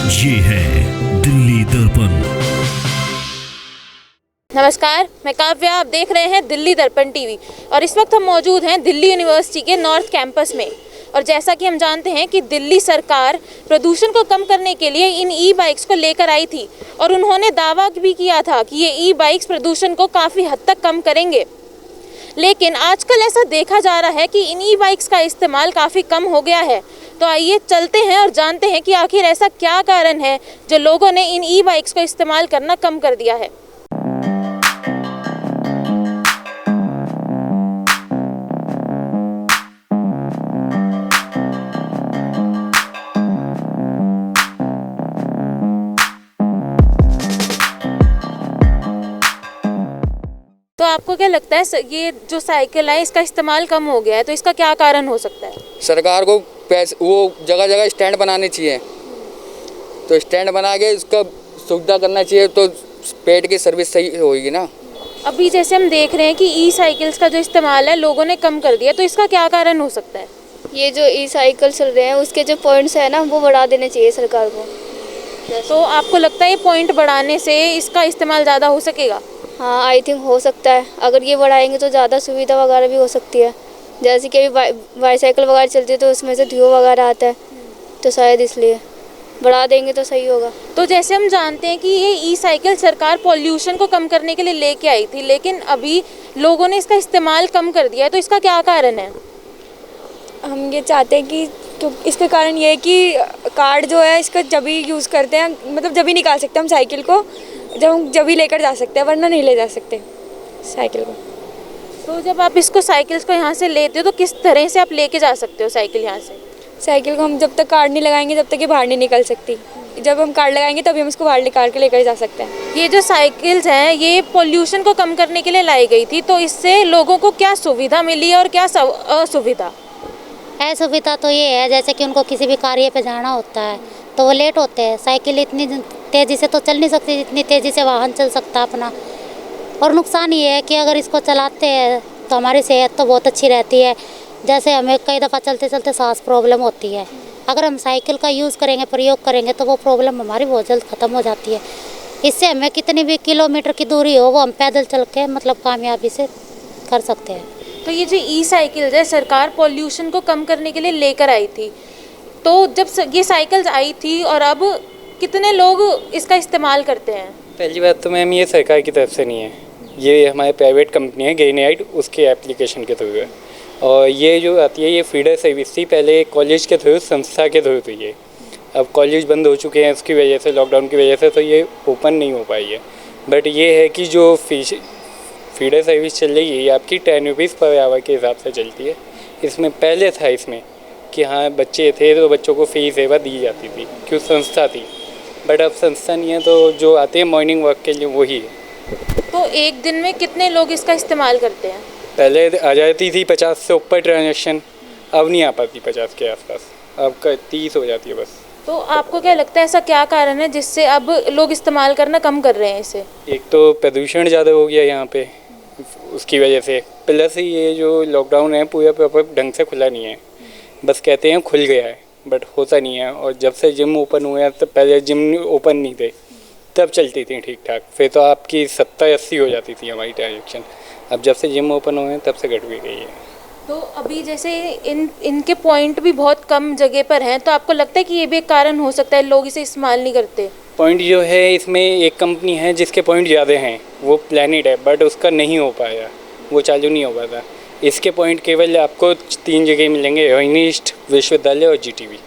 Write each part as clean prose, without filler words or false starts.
ये है दिल्ली दर्पण। नमस्कार, मैं काव्या। आप देख रहे हैं दिल्ली दर्पण टीवी और इस वक्त हम मौजूद हैं दिल्ली यूनिवर्सिटी के नॉर्थ कैंपस में। और जैसा कि हम जानते हैं कि दिल्ली सरकार प्रदूषण को कम करने के लिए इन ई बाइक्स को लेकर आई थी और उन्होंने दावा भी किया था कि ये ई बाइक्स प्रदूषण को काफ़ी हद तक कम करेंगे। लेकिन आजकल ऐसा देखा जा रहा है कि इन ई बाइक्स का इस्तेमाल काफ़ी कम हो गया है। तो आइए चलते हैं और जानते हैं कि आखिर ऐसा क्या कारण है जो लोगों ने इन ई बाइक्स को इस्तेमाल करना कम कर दिया है। तो आपको क्या लगता है ये जो साइकिल है इसका इस्तेमाल कम हो गया है, तो इसका क्या कारण हो सकता है? सरकार को पैसे वो जगह जगह स्टैंड बनाने चाहिए, तो स्टैंड बना के उसका सुविधा करना चाहिए, तो पेट की सर्विस सही होगी ना। अभी जैसे हम देख रहे हैं कि ई साइकिल्स का जो इस्तेमाल है लोगों ने कम कर दिया, तो इसका क्या कारण हो सकता है? ये जो ई साइकिल चल रहे हैं उसके जो पॉइंट्स है ना वो बढ़ा देने चाहिए सरकार को। तो आपको लगता है ये पॉइंट बढ़ाने से इसका इस्तेमाल ज़्यादा हो सकेगा? हाँ, आई थिंक हो सकता है। अगर ये बढ़ाएंगे तो ज़्यादा सुविधा वगैरह भी हो सकती है। जैसे कि अभी बाईसाइकिल वगैरह चलती है तो उसमें से धुआं वगैरह आता है, तो शायद इसलिए बढ़ा देंगे तो सही होगा। तो जैसे हम जानते हैं कि ये ई साइकिल सरकार पॉल्यूशन को कम करने के लिए लेके आई थी, लेकिन अभी लोगों ने इसका इस्तेमाल कम कर दिया है, तो इसका क्या कारण है? हम ये चाहते हैं कि तो इसका कारण ये है कि कार्ड जो है इसका जब भी यूज़ करते हैं, मतलब जब भी निकाल सकते हैं हम साइकिल को, जब भी लेकर जा सकते हैं, वरना नहीं ले जा सकते साइकिल को। तो जब आप इसको साइकिल्स को यहाँ से लेते हो तो किस तरह से आप लेके जा सकते हो साइकिल यहाँ से? साइकिल को हम जब तक कार्ड नहीं लगाएंगे तब तक ये बाहर नहीं निकल सकती। जब हम कार्ड लगाएंगे तभी हम इसको बाहर निकाल के लेकर जा सकते हैं। ये जो साइकिल्स हैं ये पोल्यूशन को कम करने के लिए लाई गई थी, तो इससे लोगों को क्या सुविधा मिली और क्या असुविधा? असुविधा तो ये है जैसे कि उनको किसी भी कार्य पे जाना होता है तो वो लेट होते हैं। साइकिल इतनी तेज़ी से तो चल नहीं सकती जितनी तेज़ी से वाहन चल सकता अपना। और नुकसान ये है कि अगर इसको चलाते हैं तो हमारी सेहत तो बहुत अच्छी रहती है। जैसे हमें कई दफ़ा चलते चलते सांस प्रॉब्लम होती है, अगर हम साइकिल का यूज़ करेंगे, प्रयोग करेंगे तो वो प्रॉब्लम हमारी बहुत जल्द ख़त्म हो जाती है। इससे हमें कितनी भी किलोमीटर की दूरी हो वो हम पैदल चल के मतलब कामयाबी से कर सकते हैं। तो ये जो ई साइकिल्स है सरकार पॉल्यूशन को कम करने के लिए लेकर आई थी, तो जब ये साइकिल्स आई थी और अब कितने लोग इसका इस्तेमाल करते हैं? पहली बात तो मैम ये सरकार की तरफ से नहीं है, ये हमारे प्राइवेट कंपनी है ग्रेनाइट, उसके एप्लीकेशन के थ्रू है। और ये जो आती है ये फीडर सर्विस थी पहले कॉलेज के थ्रू, संस्था के थ्रू थी ये। अब कॉलेज बंद हो चुके हैं उसकी वजह से, लॉकडाउन की वजह से, तो ये ओपन नहीं हो पाई है। बट ये है कि जो फीडर सर्विस चल रही है ये आपकी 10 रुपीज़ पर आवर के हिसाब से चलती है। इसमें पहले था इसमें कि हाँ बच्चे थे तो बच्चों को फ्री सेवा दी जाती थी, क्यों संस्था थी। बट अब संस्था नहीं है तो जो आते हैं मॉर्निंग वॉक के लिए वही है। तो एक दिन में कितने लोग इसका इस्तेमाल करते हैं? पहले आ जाती थी 50 से ऊपर ट्रांजेक्शन, अब नहीं आ पाती 50 के आसपास, अब 30 हो जाती है बस। तो आपको क्या लगता है ऐसा क्या कारण है जिससे अब लोग इस्तेमाल करना कम कर रहे हैं इसे? एक तो प्रदूषण ज़्यादा हो गया यहाँ पे, उसकी वजह से, प्लस ये जो लॉकडाउन है पूरा प्रॉपर ढंग से खुला नहीं है। बस कहते हैं खुल गया है बट होता नहीं है। और जब से जिम ओपन हुए हैं, तो पहले जिम ओपन नहीं थे तब चलती थी ठीक ठाक, फिर तो आपकी 70-80 हो जाती थी हमारी ट्रांजेक्शन। अब जब से जिम ओपन हुए हैं तब से घट भी गई है। तो अभी जैसे इनके पॉइंट भी बहुत कम जगह पर हैं, तो आपको लगता है कि ये भी एक कारण हो सकता है लोग इसे इस्तेमाल नहीं करते? पॉइंट जो है इसमें एक कंपनी है जिसके पॉइंट ज़्यादा हैं, वो प्लैनेट है, बट उसका नहीं हो पाया, वो चालू नहीं हो पाता। इसके पॉइंट केवल आपको 3 जगह मिलेंगे, यूनिस्ट, विश्वविद्यालय और GTV।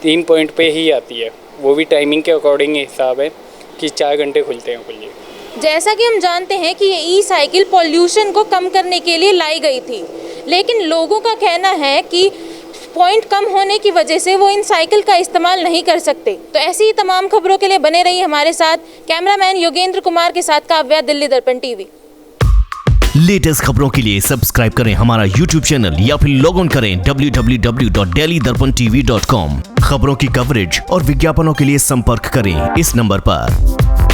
3 पॉइंट पे ही आती है, वो भी टाइमिंग के अकॉर्डिंग हिसाब है कि 4 घंटे खुलते हैं खुले। जैसा कि हम जानते हैं कि ये ई साइकिल पॉल्यूशन को कम करने के लिए लाई गई थी, लेकिन लोगों का कहना है कि पॉइंट कम होने की वजह से वो इन साइकिल का इस्तेमाल नहीं कर सकते। तो ऐसी ही तमाम खबरों के लिए बने रहिए हमारे साथ। कैमरामैन योगेंद्र कुमार के साथ काव्या, दिल्ली दर्पण टीवी। लेटेस्ट खबरों के लिए सब्सक्राइब करें हमारा YouTube चैनल या फिर लॉग ऑन करें www.delhidarpantv.com। खबरों की कवरेज और विज्ञापनों के लिए संपर्क करें इस नंबर पर।